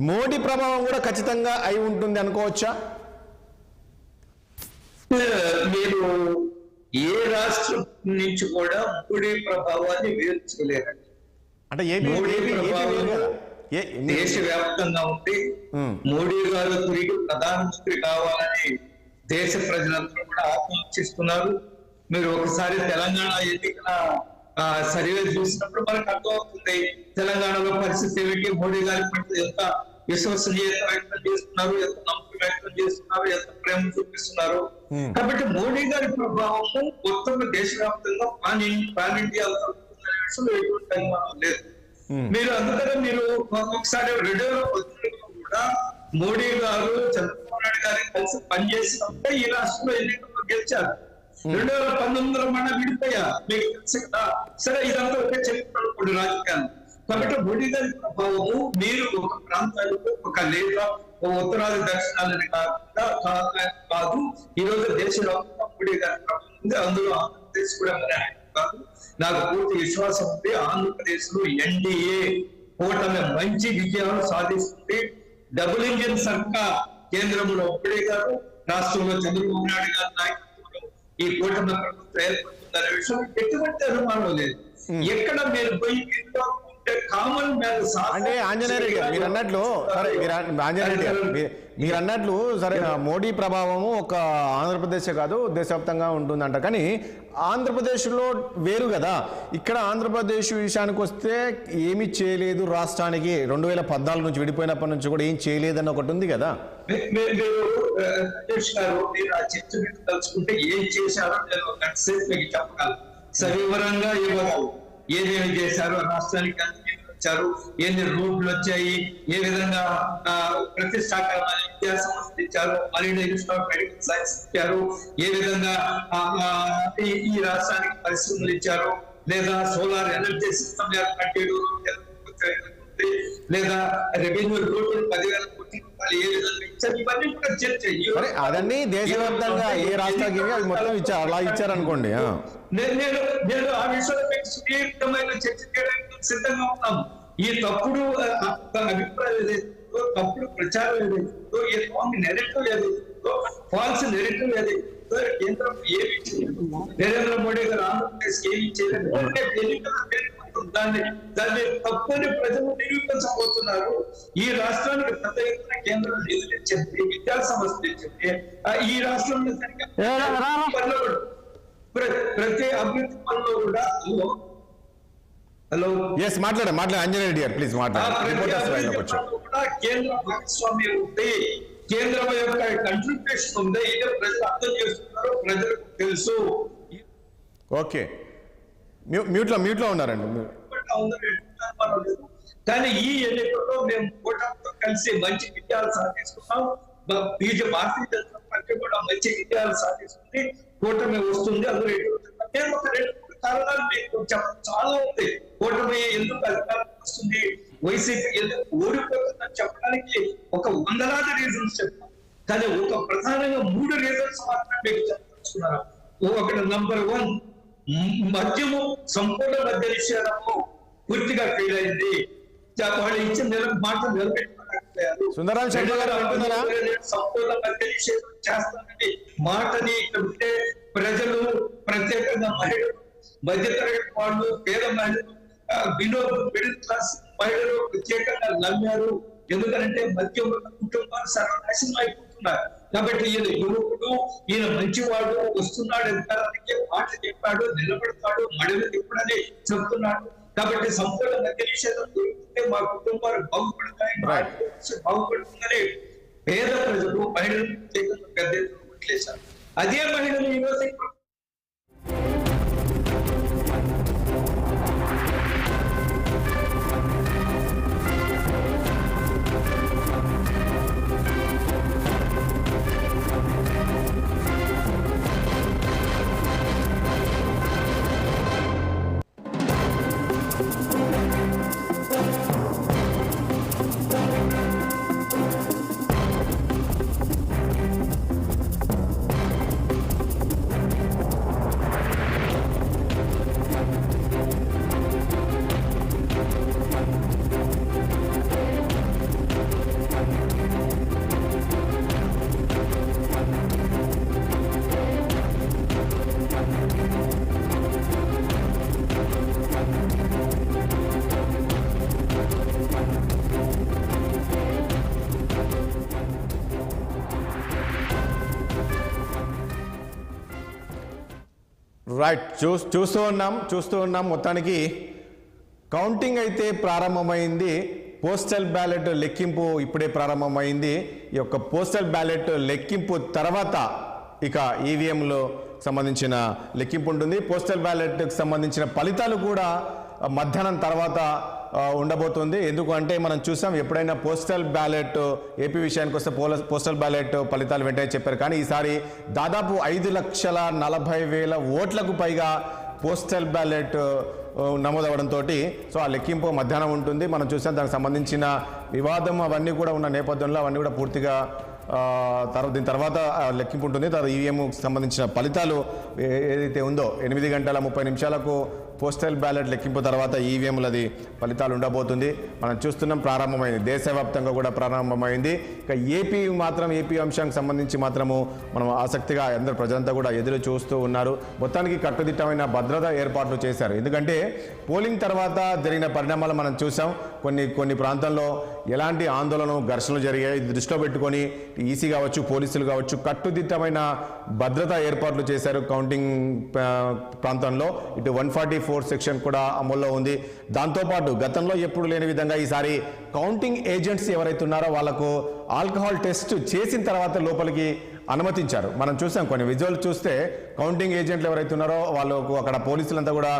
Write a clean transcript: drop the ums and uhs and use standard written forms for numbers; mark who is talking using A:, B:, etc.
A: మోడీ ప్రభావం కూడా ఖచ్చితంగా అయి ఉంటుంది అనుకోవచ్చా?
B: మీరు ఏ రాష్ట్రం నుంచి కూడా మోడీ ప్రభావాన్ని వేరు చేయలేరండి.
A: అంటే
B: మోడీ ప్రభావం దేశవ్యాప్తంగా ఉండి మోడీ గారు తిరిగి ప్రధానమంత్రి కావాలని దేశ ప్రజలందరూ కూడా ఆకాంక్షిస్తున్నారు. మీరు ఒకసారి తెలంగాణ ఎన్నికల సర్వే చూసినప్పుడు మనకు అర్థమవుతుంది తెలంగాణలో పరిస్థితి ఏమిటి, మోడీ గారి పట్ల ఎంత విశ్వసనీయత వ్యక్తం చేస్తున్నారు, ఎంత నమ్మకం వ్యక్తం చేస్తున్నారు, ఎంత ప్రేమ చూపిస్తున్నారు. కాబట్టి మోడీ గారి ప్రభావము మొత్తం దేశవ్యాప్తంగా పాన్ ఇండియా లేదు. మీరు అందుకనే మీరు ఒకసారి 2019 కూడా మోడీ గారు చంద్రబాబు నాయుడు గారిని కలిసి పనిచేసినప్పుడే ఈ రాష్ట్రంలో ఎన్నికల్లో గెలిచారు. 2019లో మన విడిపోయా మీకు తెలుసు కదా. సరే ఇదంతా ఒకే చెప్తారు కొన్ని రాజకీయాలు. కాబట్టి మోడీ గారి ప్రభావము మీరు ఒక ప్రాంతాలకు ఒక లేదా ఉత్తరాది దక్షిణాలని కాదు, ఈ రోజు దేశవ్యాప్తంగా మోడీ గారి ప్రభావం ఉంది. అందులో ఆంధ్రప్రదేశ్ కూడా కాదు. నాకు పూర్తి విశ్వాసం ఉంది ఆంధ్రప్రదేశ్ లో ఎన్డీఏ కూటమి మంచి విజయాలు సాధిస్తుంది. డబుల్ ఇంజిన్ సర్కార్ కేంద్రంలో మోడీ గారు, రాష్ట్రంలో చంద్రబాబు నాయుడు గారి నాయకత్వంలో ఈ కూటమి ప్రభుత్వం ఏర్పడుతుందనే విషయం ఎటువంటి అనుమానం లేదు. ఎక్కడ మీరు పోయి కామన్ మ్యాన్
A: అంటే ఆంజనేయ రెడ్డి గారు మీరు అన్నట్లు సరే ఆంజనేయ రెడ్డి గారు మీరు అన్నట్లు సరే మోడీ ప్రభావము ఒక ఆంధ్రప్రదేశ్ కాదు దేశవ్యాప్తంగా ఉంటుందంట. కానీ ఆంధ్రప్రదేశ్లో వేరు కదా. ఇక్కడ ఆంధ్రప్రదేశ్ విషయానికి వస్తే ఏమీ చేయలేదు రాష్ట్రానికి, 2014 నుంచి విడిపోయినప్పటి నుంచి కూడా ఏం చేయలేదని ఒకటి ఉంది కదా.
B: తలుచుకుంటే ఏం చేశారో నేను మీకు చెప్పగలను, సవివరంగా ఇవ్వగలను. ఏమేమి చేశారు, రాష్ట్రానికి వచ్చారు, ఎన్ని రోడ్లు వచ్చాయి, ఏ విధంగా ప్రతిష్టాకరమైన విద్యా సంస్థలు ఇచ్చారు, మరిన్ని ఇన్స్టిట్యూట్ ఆఫ్ మెడికల్ సైన్స్ ఇచ్చారు, ఏ విధంగా ఈ రాష్ట్రానికి పరిశ్రమలు ఇచ్చారు, లేదా సోలార్ ఎనర్జీ సిస్టమ్ కట్టేడు, లేదా రెవెన్యూ రోడ్లు 10,000 కోట్ల రూపాయలు ఏ విధంగా ఇచ్చారు, ఇవన్నీ కూడా చర్చ.
A: అదన్నీ దేశవ్యాప్తంగా ఏ రాష్ట్రానికి అది మొత్తం ఇచ్చారు, అలా ఇచ్చారనుకోండి.
B: నేను ఆ విషయంలో సుదీర్ఘమైన చర్చ చేయడానికి సిద్ధంగా ఉన్నాం. ఈ తప్పుడు అభిప్రాయం ఏదైతుందో, తప్పుడు ప్రచారం ఏదైతుందో, ఈ రాంగ్ నెరేటివ్ ఏదైతుందో, ఫాల్స్ నెరేటివ్ ఏదైతుందో కేంద్రం ఏమి చేయలేదు. నరేంద్ర మోడీ గారు ఆంధ్రప్రదేశ్ ఏమి చేయలేదు. దాన్ని తప్పని ప్రజలు నిరూపించబోతున్నారు. ఈ రాష్ట్రానికి పెద్ద ఎత్తున కేంద్రం నిధులు ఇచ్చింది, విద్యా సంస్థలు ఇచ్చింది. ఈ రాష్ట్రంలో ప్రతి అభివృద్ధి పనులు కూడా
A: మాట్లాడే ఆంజనేయ రెడ్డి గారు ప్లీజ్
B: కేంద్ర భాగస్వామ్యం ఉంది, కేంద్రం యొక్క కంట్రిబ్యూషన్ ఉంది. ఇదే ప్రజలు అర్థం చేస్తున్నారు, ప్రజలకు తెలుసు.
A: ఓకే మ్యూట్ లో ఉన్నారండి.
B: కానీ ఈ ఎన్నికల్లో మేము కూటమితో కలిసి మంచి విజయాలు సాధిస్తున్నాం. భారతీయ జనతా పార్టీ కూడా మంచి విజయాలు సాధిస్తుంది, కూటమి వస్తుంది. అందులో నేను ఒక 2-3 కారణాలు మీకు చాలా ఉంది. కూటమి ఎందుకు అధికారం వస్తుంది, వైసీపీ ఎందుకు ఓడిపోతుందని చెప్పడానికి ఒక 100 రీజన్స్ చెప్తాను. కానీ ఒక ప్రధానంగా 3 రీజన్స్ మాత్రం మీకు చెప్పదలుచుకున్నారు. ఒకటి నంబర్ 1, మద్యము సంపూర్ణ మద్య నిషేధము పూర్తిగా ఫెయిల్ అయింది. వాళ్ళు ఇచ్చిన మాట నిలబెట్టుకోలేకపోయారు. సంపూర్ణ మద్య నిషేధం చేస్తానని మాటని ఇక్కడ ప్రజలు, ప్రత్యేకంగా మహిళలు, మధ్యతరగతి వాళ్ళు, పేద మహిళలు, మిడిల్ క్లాస్ మహిళలు ప్రత్యేకంగా నమ్మారు. ఎందుకంటే మద్యం కుటుంబాలు సర్వనాశనం అయిపోతున్నారు. కాబట్టి ఈయన యువకుడు, ఈయన మంచివాడు, వస్తున్నాడు అధికారానికి, మాట చెప్పాడు, నిలబడతాడు, మడిలు తిప్పుడని చెప్తున్నాడు. కాబట్టి సంపూర్ణ మద్య నిషేధం దొరికితే మా కుటుంబాలు బాగుపడతాయి, బాగుపడుతుందని పేద ప్రజలు, మహిళలు ప్రత్యేకంగా పెద్ద ఎత్తున ఓట్లేశారు. అదే మహిళలు ఈరోజు
A: రైట్ చూస్తూ ఉన్నాం మొత్తానికి కౌంటింగ్ అయితే ప్రారంభమైంది. పోస్టల్ బ్యాలెట్ లెక్కింపు ఇప్పుడే ప్రారంభమైంది. ఈ యొక్క పోస్టల్ బ్యాలెట్ లెక్కింపు తర్వాత ఇక ఈవీఎంలో సంబంధించిన లెక్కింపు ఉంటుంది. పోస్టల్ బ్యాలెట్కి సంబంధించిన ఫలితాలు కూడా మధ్యాహ్నం తర్వాత ఉండబోతుంది. ఎందుకంటే మనం చూసాం ఎప్పుడైనా పోస్టల్ బ్యాలెట్ ఏపీ విషయానికి వస్తే పోస్టల్ బ్యాలెట్ ఫలితాలు వెంటనే చెప్పారు. కానీ ఈసారి దాదాపు 5,40,000 ఓట్లకు పైగా పోస్టల్ బ్యాలెట్ నమోదవడంతో సో ఆ లెక్కింపు మధ్యాహ్నం ఉంటుంది. మనం చూసాం దానికి సంబంధించిన వివాదం అవన్నీ కూడా ఉన్న నేపథ్యంలో అవన్నీ కూడా పూర్తిగా దీని తర్వాత లెక్కింపు ఉంటుంది. తర్వాత ఈవీఎంకి సంబంధించిన ఫలితాలు ఏదైతే ఉందో 8:30 పోస్టల్ బ్యాలెట్ లెక్కింపు తర్వాత ఈవీఎంలది ఫలితాలు ఉండబోతుంది. మనం చూస్తున్నాం ప్రారంభమైంది, దేశవ్యాప్తంగా కూడా ప్రారంభమైంది. ఇక ఏపీ అంశానికి సంబంధించి మాత్రము మనం ఆసక్తిగా అందరు ప్రజలంతా కూడా ఎదురు చూస్తూ ఉన్నారు. మొత్తానికి కట్టుదిట్టమైన భద్రత ఏర్పాట్లు చేశారు. ఎందుకంటే పోలింగ్ తర్వాత జరిగిన పరిణామాలు మనం చూసాం. కొన్ని ప్రాంతాల్లో ఎలాంటి ఆందోళన ఘర్షణలు జరిగాయి. దృష్టిలో పెట్టుకొని ఈసీ కావచ్చు, పోలీసులు కావచ్చు కట్టుదిట్టమైన భద్రతా ఏర్పాట్లు చేశారు. కౌంటింగ్ ప్రాంతంలో ఇటు 144 సెక్షన్ కూడా అమల్లో ఉంది. దాంతోపాటు గతంలో ఎప్పుడు లేని విధంగా ఈసారి కౌంటింగ్ ఏజెంట్స్ ఎవరైతే ఉన్నారో వాళ్లకు ఆల్కహాల్ టెస్ట్ చేసిన తర్వాత లోపలికి అనుమతించారు. మనం చూసాం కొన్ని విజువల్ చూస్తే కౌంటింగ్ ఏజెంట్లు ఎవరైతే ఉన్నారో వాళ్ళకు అక్కడ పోలీసులంతా కూడా